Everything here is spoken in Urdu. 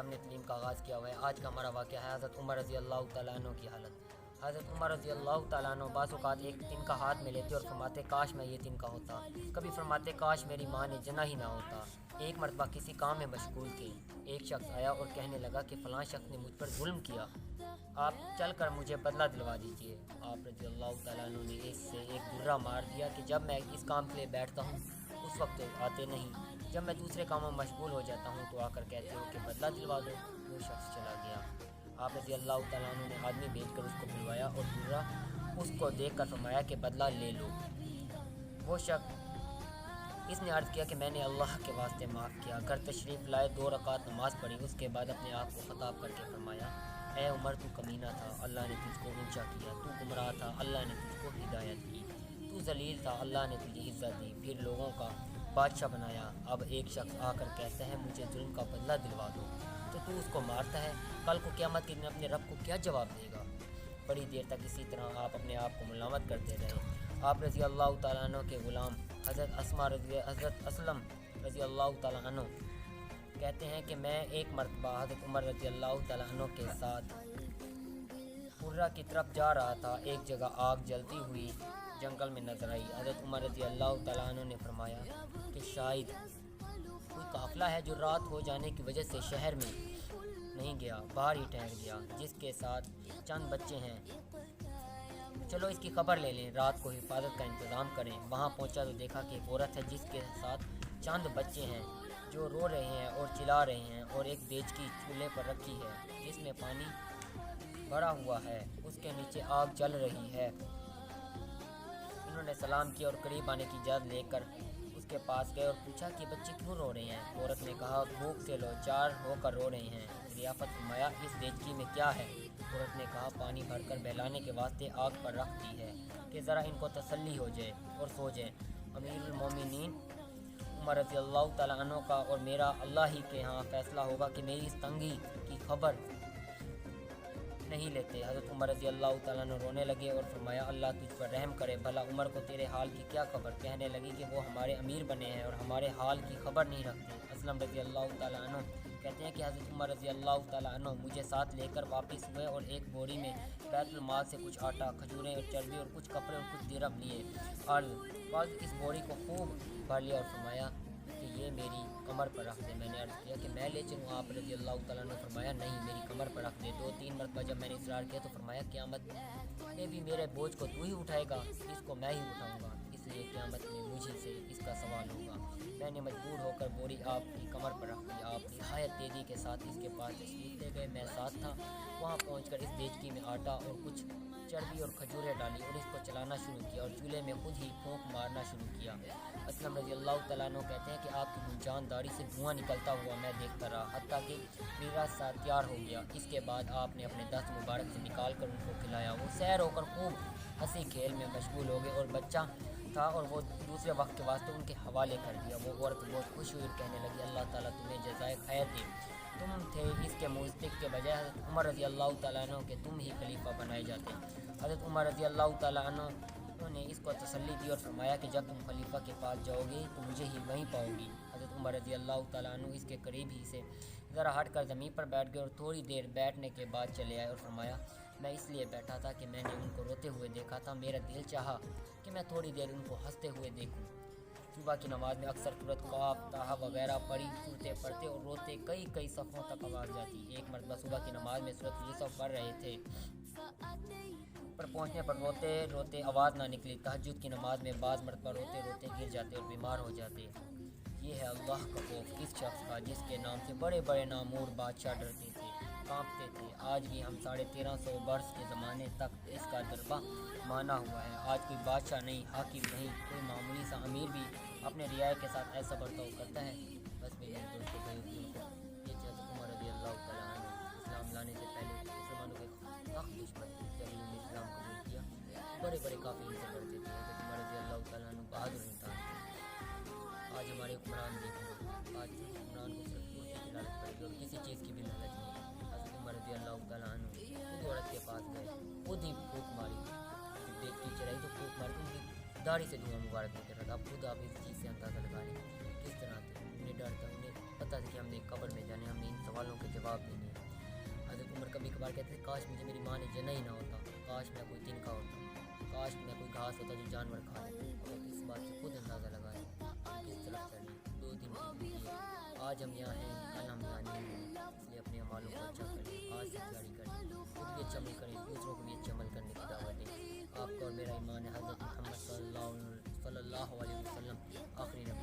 ہم نے تعلیم کا آغاز کیا ہوا ہے۔ آج کا ہمارا واقعہ ہے حضرت عمر رضی اللہ تعالیٰ عنہ کی حالت۔ حضرت عمر رضی اللہ تعالیٰ عنہ بعض اوقات ایک تنکا ہاتھ میں لیتے اور فرماتے کاش میں یہ تنکا ہوتا، کبھی فرماتے کاش میری ماں نے جنا ہی نہ ہوتا۔ ایک مرتبہ کسی کام میں مشغول تھے، ایک شخص آیا اور کہنے لگا کہ فلاں شخص نے مجھ پر ظلم کیا، آپ چل کر مجھے بدلہ دلوا دیجیے۔ آپ رضی اللہ تعالیٰ عنہ نے اس سے ایک درہ مار دیا کہ جب میں اس کام کے لیے بیٹھتا ہوں اس وقت آتے نہیں، جب میں دوسرے کاموں میں مشغول ہو جاتا ہوں تو آ کر کہتے ہو کہ بدلہ دلوا دو۔ وہ شخص چلا گیا۔ آپ رضی اللہ تعالیٰ عنہ نے آدمی بھیج کر اس کو بلوایا اور درہ اس کو دیکھ کر فرمایا کہ بدلہ لے لو۔ وہ شخص اس نے عرض کیا کہ میں نے اللہ کے واسطے معاف کیا۔ گھر تشریف لائے، 2 رکعت نماز پڑھی، اس کے بعد اپنے آپ کو خطاب کر کے فرمایا اے عمر تو کمینہ تھا، اللہ نے تجھ کو اونچا کیا، تو گمراہ تھا، اللہ نے تجھ کو ہدایت کی، تو ذلیل تھا، اللہ نے تجھے عزت دی، پھر لوگوں کا بادشاہ بنایا۔ اب ایک شخص آ کر کہتا ہے مجھے ظلم کا بدلہ دلوا دو تو اس کو مارتا ہے، کل کو قیامت کے دن اپنے رب کو کیا جواب دے گا؟ بڑی دیر تک اسی طرح آپ اپنے آپ کو ملامت کرتے رہے۔ آپ رضی اللہ تعالیٰ عنہ کے غلام حضرت اسلم رضی اللہ تعالیٰ عنہ کہتے ہیں کہ میں ایک مرتبہ حضرت عمر رضی اللہ تعالیٰ عنہ کے ساتھ پورا کی طرف جا رہا تھا، ایک جگہ آگ جلتی ہوئی جنگل میں نظر آئی۔ حضرت عمر رضی اللہ تعالیٰ عنہ نے فرمایا کہ شاید کوئی قافلہ ہے جو رات ہو جانے کی وجہ سے شہر میں نہیں گیا، باہر ہی ٹھہر گیا، جس کے ساتھ چند بچے ہیں، چلو اس کی خبر لے لیں، رات کو حفاظت کا انتظام کریں۔ وہاں پہنچا تو دیکھا کہ ایک عورت ہے جس کے ساتھ چند بچے ہیں جو رو رہے ہیں اور چلا رہے ہیں، اور ایک دیچکی چولہے پر رکھی ہے جس میں پانی بھرا ہوا ہے، اس کے نیچے آگ جل رہی ہے۔ انہوں نے سلام کیا اور قریب آنے کی اجازت لے کر اس کے پاس گئے اور پوچھا کہ بچے کیوں رو رہے ہیں؟ عورت نے کہا بھوک سے لاچار ہو کر رو رہے ہیں۔ ضیافت فرمایا اس دیچکی میں کیا ہے؟ عورت نے کہا پانی بھر کر بہلانے کے واسطے آگ پر رکھ دی ہے کہ ذرا ان کو تسلی ہو جائے اور سو جائیں۔ امیر المومنین عمر رضی اللہ تعالیٰ عنہ کا اور میرا اللہ ہی کے ہاں فیصلہ ہوگا کہ میری اس تنگی کی خبر نہیں لیتے۔ حضرت عمر رضی اللہ تعالیٰ عنہ رونے لگے اور فرمایا اللہ تجھ پر رحم کرے، بھلا عمر کو تیرے حال کی کیا خبر؟ کہنے لگی کہ وہ ہمارے امیر بنے ہیں اور ہمارے حال کی خبر نہیں رکھتے۔ اسلم رضی اللہ تعالیٰ عنہ کہتے ہیں کہ حضرت عمر رضی اللہ تعالیٰ عنہ مجھے ساتھ لے کر واپس ہوئے اور ایک بوری میں بیت المال سے کچھ آٹا، کھجوریں اور چربی اور کچھ کپڑے اور کچھ درہم لیے، اور اس بوری کو خوب بھر لیا اور فرمایا کہ یہ میری کمر پر رکھ دے۔ میں نے عرض کیا کہ میں لے چلوں؟ آپ رضی اللہ تعالیٰ نے فرمایا نہیں، میری کمر پر رکھ دے۔ 2-3 مرتبہ جب میں نے اصرار کیا تو فرمایا قیامت میں بھی میرے بوجھ کو تو ہی اٹھائے گا، اس کو میں ہی اٹھاؤں گا، اس لیے قیامت میں مجھے سے اس کا سوال ہوگا۔ میں نے مجبور ہو کر بوری آپ کی کمر پر رکھ دی۔ آپ نہایت تیزی کے ساتھ اس کے پاس تشریف لے گئے، میں ساتھ تھا۔ وہاں پہنچ کر اس دیچکی میں آٹا اور کچھ چربی اور کھجوریں ڈالی اور اس کو چلانا شروع کیا اور چولہے میں خود ہی پھونک مارنا شروع کیا۔ اسلم رضی اللہ تعالیٰ عنہ کہتے ہیں کہ آپ کی گنجان داڑھی سے دھواں نکلتا ہوا میں دیکھتا رہا، حتیٰ کہ میرا ساتھ تیار ہو گیا۔ اس کے بعد آپ نے اپنے دست مبارک سے نکال کر ان کو کھلایا۔ وہ سیر ہو کر خوب ہنسی کھیل میں مشغول ہو گئے اور بچہ تھا اور وہ دوسرے وقت کے واسطے ان کے حوالے کر دیا۔ وہ عورت بہت خوش ہوئی اور کہنے لگی اللہ تعالیٰ تمہیں جزائے خیر دے، تم تھے اس کے مستحق کے بجائے حضرت عمر رضی اللہ تعالیٰ عنہ کہ تم ہی خلیفہ بنائے جاتے۔ حضرت عمر رضی اللہ تعالیٰ عنہ نے اس کو تسلی دی اور فرمایا کہ جب تم خلیفہ کے پاس جاؤ گے تو مجھے ہی وہیں پاؤ گی۔ حضرت عمر رضی اللہ تعالیٰ عنہ اس کے قریب ہی سے ذرا ہٹ کر زمین پر بیٹھ گئے اور تھوڑی دیر بیٹھنے کے بعد چلے آئے اور فرمایا میں اس لیے بیٹھا تھا کہ میں نے ان کو روتے ہوئے دیکھا تھا، میرا دل چاہا کہ میں تھوڑی دیر ان کو ہنستے ہوئے دیکھوں۔ صبح کی نماز میں اکثر سورۃ قاف، طٰہٰ وغیرہ پڑھی صورتیں پڑھتے اور روتے کئی صفوں تک آواز جاتی۔ ایک مرتبہ صبح کی نماز میں سورۃ یوسف پڑھ رہے تھے، پر پہنچنے پر روتے روتے آواز نہ نکلی۔ تہجد کی نماز میں بعض مرتبہ روتے روتے گر جاتے اور بیمار ہو جاتے۔ یہ ہے اللہ کا خوف اس شخص کا جس کے نام سے بڑے بڑے نامور بادشاہ ڈرتے تھے، کانپتے تھے۔ آج بھی ہم 1350 برس کے زمانے تک اس کا دربہ مانا ہوا ہے۔ آج کوئی بادشاہ نہیں، حاکم نہیں، کوئی معمولی سا امیر بھی اپنے رعایا کے ساتھ ایسا برتاؤ کرتا ہے۔ بس میرے دوستوں بھائیوں، یہ حضرت عمر رضی اللہ تعالیٰ عنہ اسلام لانے سے پہلے مسلمانوں کے سخت دشمن تھے۔ جب انہوں نے اسلام قبول کیا بڑے بڑے کافی ان سے ڈرتے تھے۔ حضرت عمر رضی اللہ تعالیٰ عنہ بہادر انسان تھے۔ آج ہمارے حکمران دیکھیں، آج حکمران کو صرف کرسی کی لالچ پڑے گی اور کسی چیز کی بھی لالچ نہیں۔ حضرت عمر رضی اللہ تعالیٰ عنہ خود عورت کے پاس گئے، خود ہی پھونک ماری، جب دیکھتی چڑھائی تو پھونک ماری، ان کی داڑھی سے دھواں مبارک نکل رہا تھا۔ اب خود آپ اس چیز سے اندازہ لگا لیں کس طرح تھے، انہیں ڈر تھا، انہیں پتہ تھا کہ ہم نے قبر میں جانے، ہم نے ان سوالوں کے جواب دینے ہیں۔ حضرت عمر کبھی کبھار کہتے تھے کاش مجھے میری ماں نے جنا ہی نہ ہوتا، کاش میں کوئی تنکا ہوتا، کاش میں کوئی گھاس ہوتا جو جانور کھا لیتے۔ اور اس بات سے خود اندازہ لگائیں کس طرف چڑھی 2 دن کی زندگی ہے۔ آج ہم یہاں ہیں، کل ہم یہاں نہیں ہیں، اس لیے اپنے اعمالوں کو اچھا کریں، آج سے تیاری کریں، خود بھی اچھا عمل کریں، دوسروں کو بھی اچھا عمل کرنے کی دعوت دیں۔ آپ کا اور میرا ایمان ہے حضرت محمد صلی اللہ علیہ وسلم آخری نبی